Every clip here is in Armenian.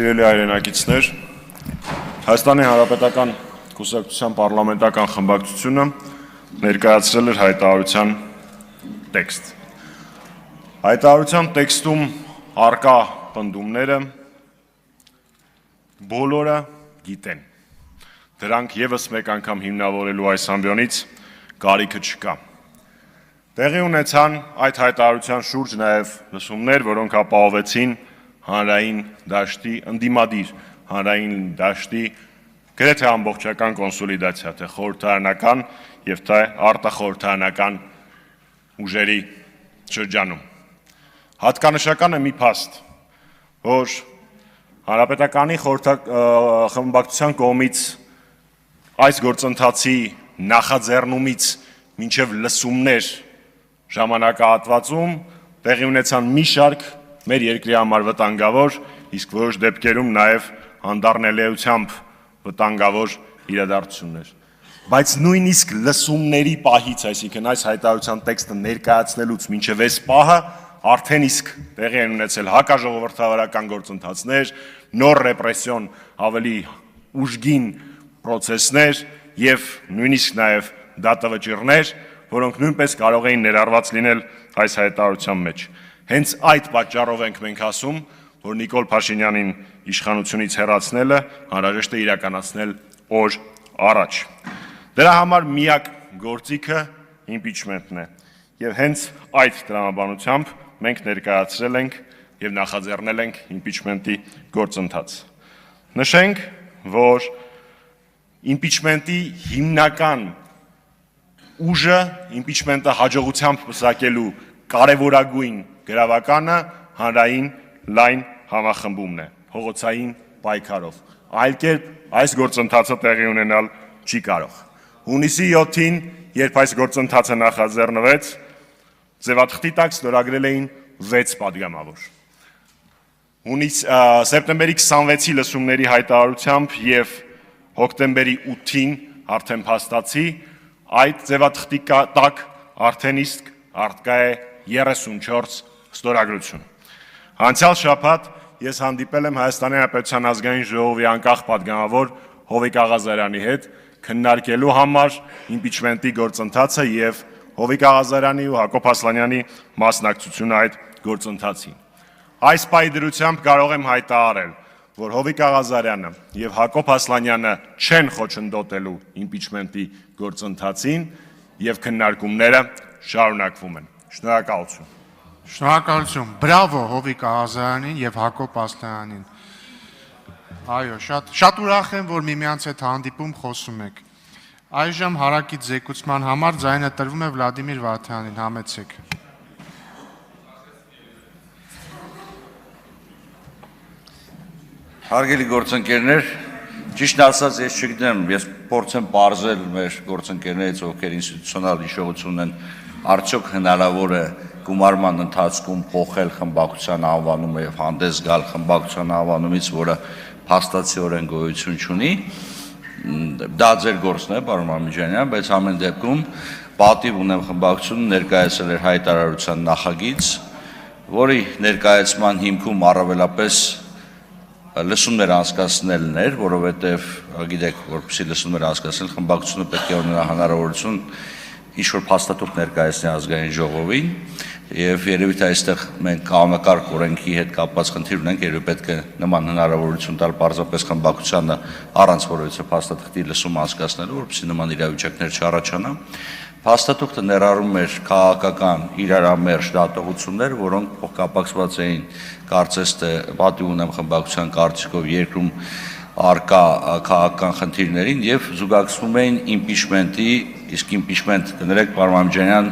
Սիրելի հայրենակիցներ, Հայաստանի Հանրապետական Կուսակցության պարլամենտական խմբակցությունը ներկայացրել էր հայտարարության տեքստ։ Հայտարարության տեքստում առկա պնդումները բոլորը գիտեն։ Դրանք եւս մեկ անգամ հիմնավորելու այս ամբիոնից կարիքը չկա։ Տեղի ունեցան այդ հայտարարության շուրջ նաև լսումներ, որոնք ապահովեցին հանրային դաշտի ընդդիմադիր հանրային դաշտի գրեթե ամբողջական կոնսոլիդացիա, թե խորհրդարանական եւ թե արտախորհրդարանական ուժերի շրջանում։ Հատկանշական է մի փաստ, որ Հանրապետականի խմբակցության կողմից այս գործընթացի նախաձեռնումից մինչև լսումներ ժամանակահատվածում տեղի ունեցան մի շարք մեր երկրի համար վտանգավոր, իսկ որոշ դեպքերում նաև հանդառնելիությամբ վտանգավոր իրադարձություններ։ Բայց նույնիսկ լսումների պահից, այսինքն այս հայտարարության տեքստը ներկայացնելուց մինչև այս պահը արդեն իսկ տեղի են ունեցել հակաժողովրդավարական գործընթացներ, նոր ռեպրեսիոն ավելի ուժգին պրոցեսներ եւ նույնիսկ նաև դատավճիռներ, որոնք նույնպես կարող էին ներառված լինել այս հայտարարության մեջ։ Հենց այդ պատճառով ենք մենք ասում, որ Նիկոլ Փաշինյանին իշխանությունից հեռացնելը անհրաժեշտ է իրականացնել օր առաջ։ Դրա համար միակ գործիքը իմպիչմենտն է։ Եվ հենց այդ տրամաբանությամբ մենք ներկայացրել ենք եւ նախաձեռնել ենք իմպիչմենտի գործընթաց։ Նշենք, որ իմպիչմենտի հիմնական ուժը իմպիչմենտը հաջողությամբ պսակելու կարևորագույն գրավականը հանրային լայն համախմբումն է, փողոցային պայքարով։ Այլ կերպ այս գործընթացը տեղի ունենալ չի կարող։ Հունիսի 7-ին, երբ այս գործընթացը նախաձեռնվեց, ձևաթղթի տակ ստորագրել էին 6 падգամավոր։ Սեպտեմբերի 26-ի լսումների հայտարարությամբ եւ հոկտեմբերի 8-ին արդեն փաստացի այդ ձևաթղթի տակ արդեն իսկ արտկա է 34 ստորագրություն։ Անցյալ շաբաթ ես հանդիպել եմ Հայաստանի Հանրապետության ազգային ժողովի անկախ падգամավոր Հովիկ Աղազարյանի հետ քննարկելու համար իմպիչմենտի գործընթացը եւ Հովիկ Աղազարյանի ու Հակոբ Ասլանյանի մասնակցությունը այդ գործընթացին։ Այս պայդրությամբ կարող եմ հայտարարել, որ Հովիկ Աղազարյանը եւ Հակոբ Ասլանյանը չեն խոչընդոտելու իմպիչմենտի գործընթացին եւ քննարկումները շարունակվում են։ Շնորհակալություն։ Շնորհակալություն։ Բրավո Հովիկ Աղազարյանին եւ Հակոբ Ասլանյանին։ Այո, շատ ուրախ եմ, որ միմյանց հետ հանդիպում խոսում եք։ Այժմ հարակից զեկուցման համար ձայնը տրվում է Վլադիմիր Վաթյանին, համեցեք։ Հարգելի գործընկերներ, ճիշտ ասած ես չգիտեմ, ես փորձեմ բարձել մեր գործընկերներից, ովքեր ինստիտուցիոնալ հիշողություն են, արդյոք հնարավոր է գումարման ընթացքում փոխել խմբակցության անվանումը եւ հանդես գալ խմբակցության անվանումից, որը փաստացիորեն գոյություն չունի։ Դա ձեր գործն է, պարոն Մամիջանյան, բայց ամեն դեպքում պատիվ ունեմ խմբակցությունը ներկայացել էր հայտարարության նախագիծ, որի ներկայացման հիմքում առավելապես լսումներ անցկացնելն էր, որովհետև գիտեք, որպեսզի լսումներ անցկացնել, խմբակցությունը պետք է ունենա հնարավորություն ինչ-որ փաստաթուղթ ներկայացնել ազգային ժողովին, եւ երևի թե այստեղ մենք կանոնակարգ օրենքի հետ կապված խնդիր ունենք, երևի պետք է նման հնարավորություն տալ պարզապես խմբակցությանը առանց որևիցե փաստաթղթի լսում անցկացնելու, որպեսզի նման իրավիճակներ չառաջանա։ Փաստաթուղթը ներառում էր քաղաքական իրարամերժ դատողություններ, որոնք փոխկապակցված էին կարծես թե պատիվ ունեմ խմբակցության կարծիքով երկրում արկա քաղաքական խնդիրներին եւ զուգակցվում էին իմպիչմենտի, իսկ իմպիչմենտ կներեք պարոն Մամիջանյան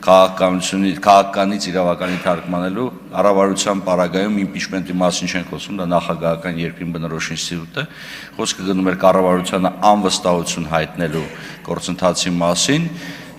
քաղաքականից իրավականի թարգմանելու կառավարության պարագայում իմպիչմենտի մասին չեն խոսում, դա նախագահական երկրին բնորոշ ինստիտուտ է, խոսքը գնում էր կառավարությանը անվստահություն հայտնելու գործընթացի մասին,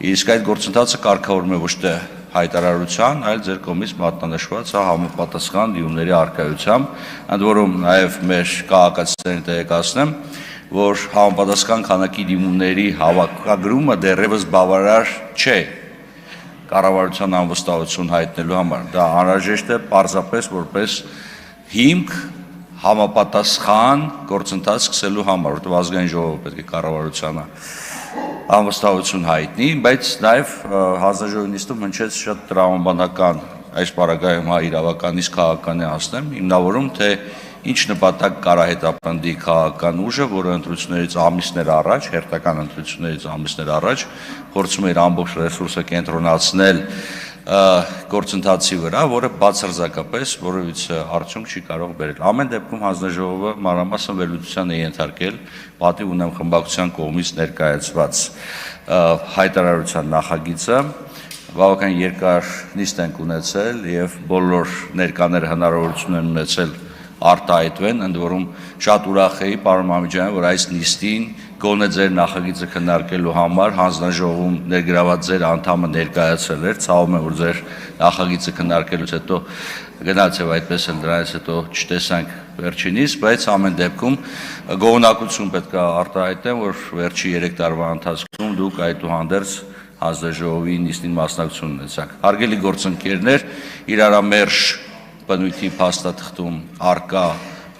իսկ այդ գործընթացը կարգավորվում է ոչ թե հայտարարության, այլ ձեր կողմից մատնանշված համապատասխան դիմումների առկայությամբ, ընդ որում նաև մեր քաղաքացիներին տեղեկացնեմ, որ համապատասխան քանակի դիմումների հավաքագրումը դեռևս բավարար չէ կառավարության անվստահություն հայտնելու համար։ Դա անհրաժեշտ է պարզապես որպես հիմք համապատասխան գործընթաց սկսելու համար, որտեղ ազգային ժողովը պետք է կառավարությանը անվստահություն հայտնի, բայց նաև հանձնաժողովի նիստում հնչեց շատ տրամաբանական այս պարագայում իրավականից քաղաքանի անցնեմ, հիմնավորում թե ինչ նպատակ կարա հետապնդի քաղաքական ուժը, որը ընտրություններից ամիսներ առաջ, հերթական ընտրություններից ամիսներ առաջ փորձում է իր ամբողջ ռեսուրսը կենտրոնացնել գործընթացի վրա, որը բացարձակապես որևիցե արդյունք չի կարող բերել։ Ամեն դեպքում հանձնաժողովը մանրամասն վերլուծության է ենթարկել պատիվ ունեմ խմբակցության կողմից ներկայացված հայտարարության նախագիծը, բավական երկար նիստ ենք ունեցել եւ բոլոր ներկաները հնարավորություն են ունեցել արտահայտվեն, ընդ որում շատ ուրախ էի, պարոն Մամիջյան, որ այս նիստին գոնե ձեր նախագիծը քննարկելու համար հանձնաժողովում ներգրաված ձեր անդամը ներկայացել էր, ցավում եմ, որ ձեր նախագիծը քննարկելուց հետո գնաց եւ այդպես էլ դրանից հետո չտեսանք վերջինիս, բայց ամեն դեպքում գոհունակություն պետք է արտահայտեմ, որ վերջի 3 տարվա ընթացքում դուք այդուհանդերձ հանձնաժողովի նիստին մասնակցություն ունեցաք։ Հարգելի գործընկերներ, իրարամերժ բնույթի փաստաթղթում արկա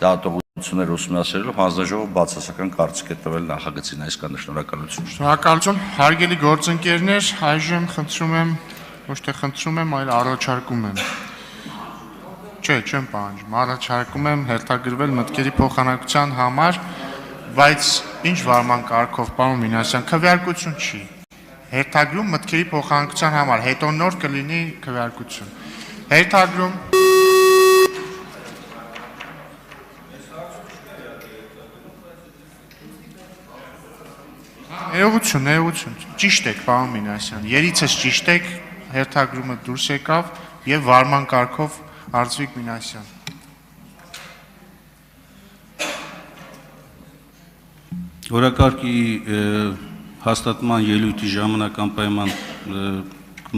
դատողություններ ուսումնասիրելով հանձնաժողովը բացասական կարծիք է տվել նախագծին, այսքանը շնորհակալություն։ Շնորհակալություն, հարգելի գործընկերներ, այժմ խնդրում եմ, ոչ թե խնդրում եմ, այլ առաջարկում եմ։ Չէ, չեմ պահանջում, առաջարկում եմ հերթագրվել մտքերի փոխանակության համար, բայց ինչ վարման կարգով, պարոն Մինասյան, քվեարկություն չի։ Հերթագրում մտքերի փոխանակության համար, հետո նոր կլինի քվեարկություն։ Հերթագրում Ներողություն, ճիշտ եք, պարոն Մինասյան, երիցս ճիշտ եք, հերթագրումը դուրս եկավ եւ վարման կարգով Արծվիկ Մինասյան։ Օրակարգի հաստատման ելույթի ժամանակ անպայման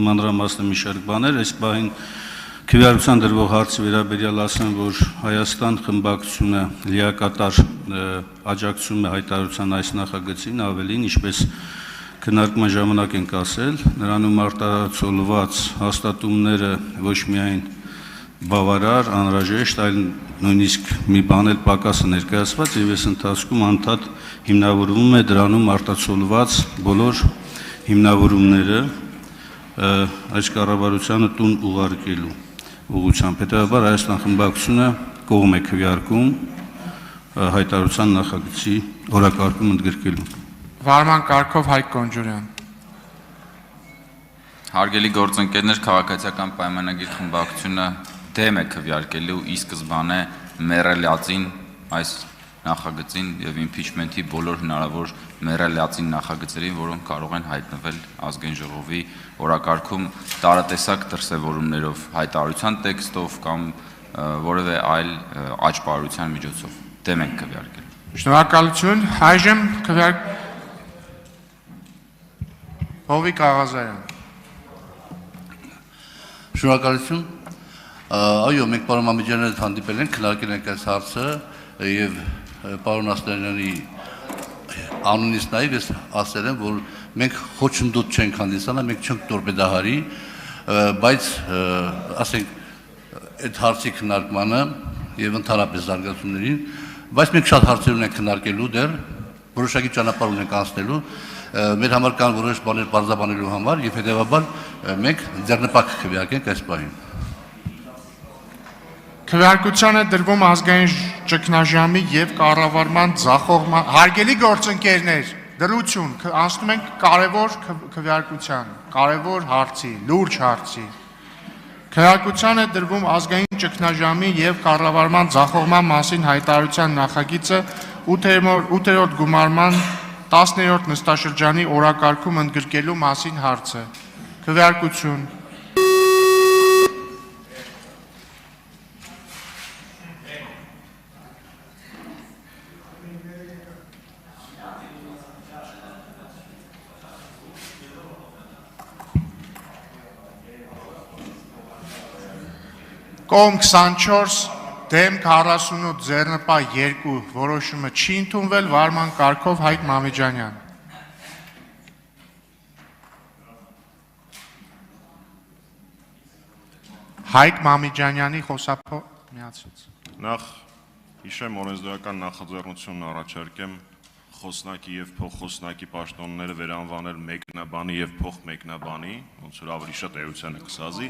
մանրամասն մի շարք բաներ, այս պահին քվեարկության դրվող հարցի վերաբերյալ ասեմ, որ Հայաստան խմբակցությունը լիակատար աջակցում է հայտարարության այս նախագծին, ավելին, ինչպես քննարկման ժամանակ ենք ասել, նրանում արտացոլված հաստատումները ոչ միայն բավարար, անհրաժեշտ, այլ նույնիսկ մի բան էլ պակաս է ներկայացված եւ այս ընթացքում անդադ հիմնավորվում է դրանում արտացոլված բոլոր հիմնավորումները այս կառավարությանը տուն ուղարկելու ուղղությամբ։ Հետևաբար Հայաստան խմբակցությունը կողմ է քվեարկում հայտարարության նախագծի օրակարգում ընդգրկելու։ Վարման կարգով Հայկ Կոնջորյան։ Հարգելի գործընկերներ, քաղաքացիական պայմանագիր խմբակցությունը դեմ է քվեարկելու ի սկզբանե մեռելածին այս նախագծին եւ impeachment-ի բոլոր հնարավոր մեռելածին նախագծերին, որոնք կարող են հայտնվել ազգային ժողովի օրակարգում տարատեսակ դրսևորումներով, հայտարարության տեքստով կամ որևէ այլ աճպարության միջոցով։ Դեմ ենք քվեարկել։ Շնորհակալություն, այժմ Հովիկ Աղազարյան։ Շնորհակալություն։ Այո, մենք պարոն Մամիջյանի հետ հանդիպել ենք, քննարկել ենք այս հարցը եւ պարոն Ասլանյանի անունից նաեւ ես ասել եմ, որ մենք խոչընդոտ չենք հանդիսանա, մենք չենք տորպեդահարի, բայց ասենք այդ հարցի քննարկմանը եւ ընդհանրապես զարգացումներին, բայց մենք շատ հարցեր ունենք քննարկելու դեռ, որոշակի ճանապարհ ունենք անցնելու, մեր համար կան որոշ բաներ բարձրաբանելու համար եւ հետեւաբար մենք ձեռնպակ քվեարկենք այս պահին։ Քվեարկության է դրվում ազգային ճգնաժամի եւ կառավարման ձախողման հարգելի գործընկերներ, դրություն, անցնում ենք կարևոր քվեարկության, կարևոր հարցի, լուրջ հարցի։ Քվեարկության է դրվում ազգային ճգնաժամի եւ կառավարման ձախողման մասին հայտարարության նախագիծը 8-րդ գումարման 10-րդ նստաշրջանի օրակարգում ընդգրկելու մասին հարցը։ Քվեարկություն։ Կողմ 24, դեմ 48, ձեռնպահ 2, որոշումը չի ընդունվել, վարման կարգով Հայկ Մամիջանյան։ Հայկ Մամիջանյանի խոսափո միացրեց։ Նախ Հիշեմ օրենսդրական նախաձեռնությունն առաջարկեմ խոսնակի եւ փոխխոսնակի պաշտոնները վերանվանել մեկնաբանի եւ փոխմեկնաբանի, ոնց որ ավելի շատ էության է կսազի,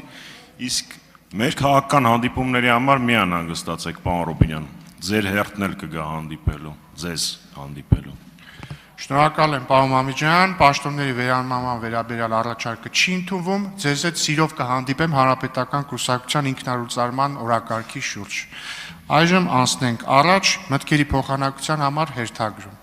իսկ մեր քաղաքական հանդիպումների համար մի անհանգստացեք, պարոն Ռոբինյան, ձեր հերթն էլ կգա հանդիպելու, ձեզ հանդիպելու։ Շնորհակալ եմ, պարոն Մամիջյան, պաշտոնների վերանման վերաբերյալ առաջարկը չի ընդունվում, ձեզ հետ սիրով կհանդիպեմ Հանրապետական կուսակցության ինքնարուծարման օրակարգի շուրջ։ Այժմ անցնենք առաջ մտքերի փոխանակության համար հերթագրում։